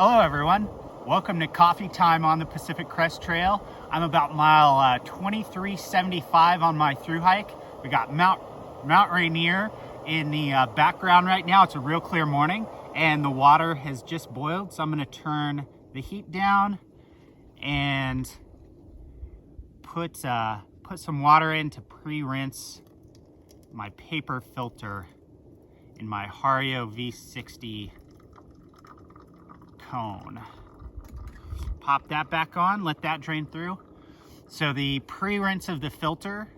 Hello everyone, welcome to Coffee Time on the Pacific Crest Trail. I'm about mile 2375 on my through hike. We got Mount Rainier in the background right now. It's a real clear morning and the water has just boiled, so I'm going to turn the heat down and put some water in to pre-rinse my paper filter in my Hario V60 cone. Pop that back on, let that drain through. So the pre-rinse of the filter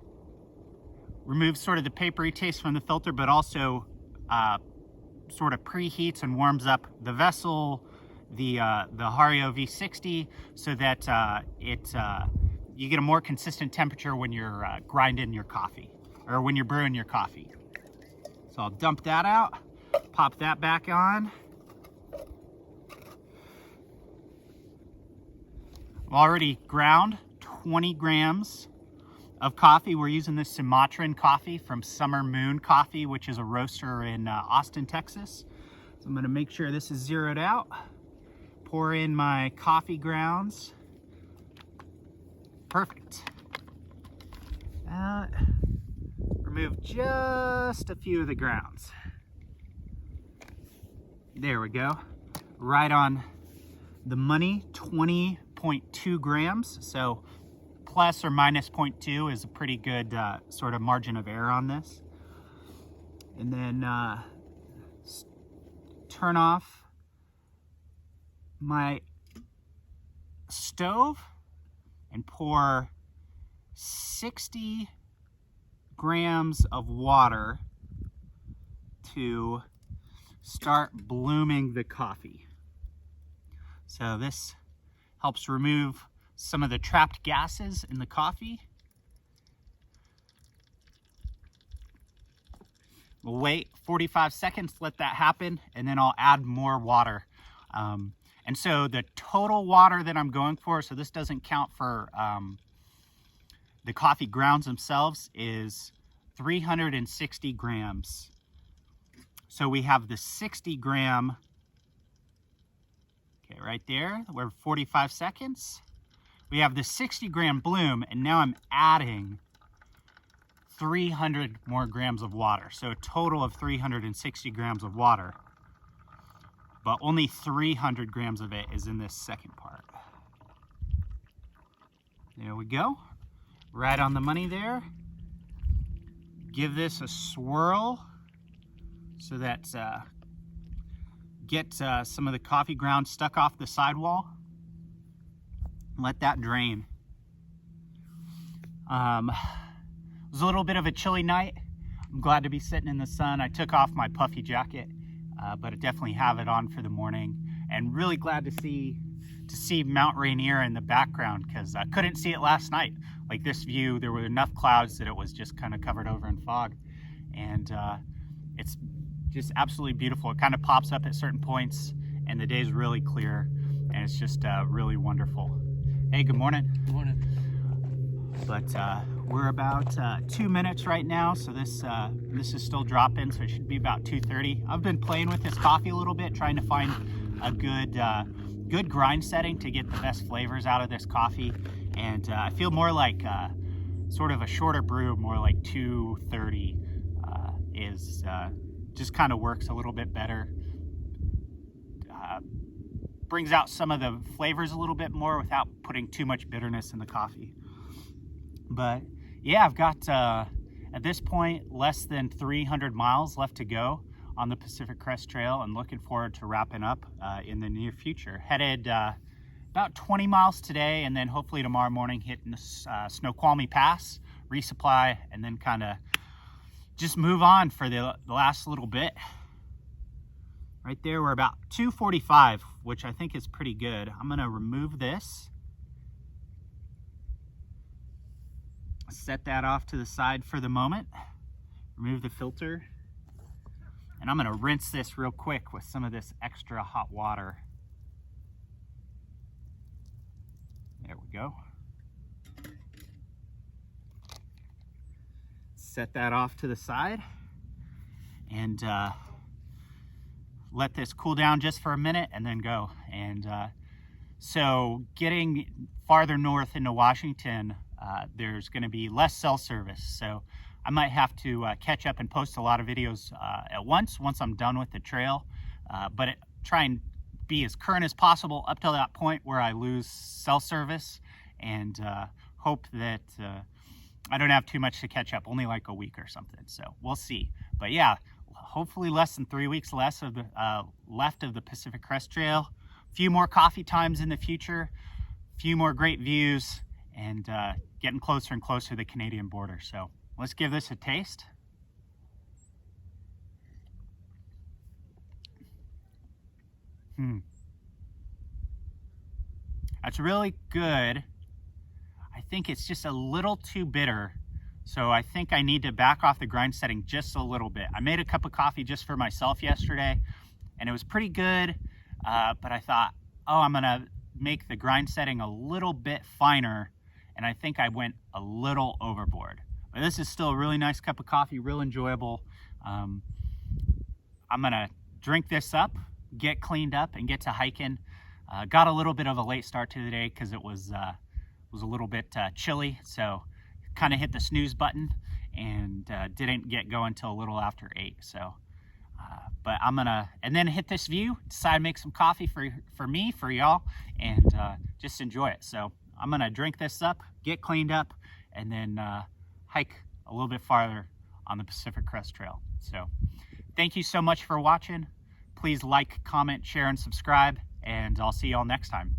removes sort of the papery taste from the filter, but also sort of preheats and warms up the vessel, the Hario V60, so that you get a more consistent temperature when you're grinding your coffee, or when you're brewing your coffee. So I'll dump that out, pop that back on. I've already ground 20 grams of coffee. We're using this Sumatran coffee from Summer Moon Coffee, which is a roaster in Austin, Texas. So I'm gonna make sure this is zeroed out. Pour in my coffee grounds. Perfect. Remove just a few of the grounds. There we go. Right on the money, 20.2 grams. So plus or minus 0.2 is a pretty good sort of margin of error on this. And then turn off my stove and pour 60 grams of water to start blooming the coffee. So this helps remove some of the trapped gases in the coffee. We'll wait 45 seconds, let that happen, and then I'll add more water. And so the total water that I'm going for, so this doesn't count for the coffee grounds themselves, is 360 grams. So we have the 60 gram, okay, right there, we're 45 seconds. We have the 60 gram bloom, and now I'm adding 300 more grams of water. So a total of 360 grams of water, but only 300 grams of it is in this second part. There we go. Right on the money there. Give this a swirl so that get some of the coffee grounds stuck off the sidewall. Let that drain. It was a little bit of a chilly night. I'm glad to be sitting in the sun. I took off my puffy jacket, but I definitely have it on for the morning. And really glad to see Mount Rainier in the background, because I couldn't see it last night. Like this view, there were enough clouds that it was just kind of covered over in fog. And it's just absolutely beautiful. It kind of pops up at certain points and the day's really clear and it's just really wonderful. Hey, good morning. Good morning. But we're about 2 minutes right now, so this is still dropping, so it should be about 2:30. I've been playing with this coffee a little bit, trying to find a good grind setting to get the best flavors out of this coffee, and I feel more like sort of a shorter brew, more like 230 is just kind of works a little bit better. Brings out some of the flavors a little bit more without putting too much bitterness in the coffee. But yeah, I've got at this point less than 300 miles left to go on the Pacific Crest Trail, and looking forward to wrapping up in the near future. Headed about 20 miles today, and then hopefully tomorrow morning hitting the Snoqualmie Pass, resupply, and then kind of just move on for the last little bit. Right there, we're about 245, which I think is pretty good. I'm gonna remove this. Set that off to the side for the moment. Remove the filter. And I'm gonna rinse this real quick with some of this extra hot water. There we go. Set that off to the side. And let this cool down just for a minute and then go. And so getting farther north into Washington, there's going to be less cell service. So I might have to catch up and post a lot of videos at once I'm done with the trail, but try and be as current as possible up till that point where I lose cell service, and hope that I don't have too much to catch up, only like a week or something. So we'll see. But yeah, hopefully less than 3 weeks left of the Pacific Crest Trail. A few more coffee times in the future, a few more great views, and getting closer and closer to the Canadian border. So let's give this a taste. That's really good. I think it's just a little too bitter. So I think I need to back off the grind setting just a little bit. I made a cup of coffee just for myself yesterday, and it was pretty good. But I thought, oh, I'm gonna make the grind setting a little bit finer, and I think I went a little overboard. But this is still a really nice cup of coffee, real enjoyable. I'm gonna drink this up, get cleaned up, and get to hiking. Got a little bit of a late start to the day because it was a little bit chilly, so kind of hit the snooze button and didn't get going till a little after 8. So but I'm gonna, and then hit this view, decide to make some coffee for me, for y'all, and just enjoy it. So I'm gonna drink this up, get cleaned up, and then hike a little bit farther on the Pacific Crest Trail. So thank you so much for watching. Please like, comment, share, and subscribe, and I'll see y'all next time.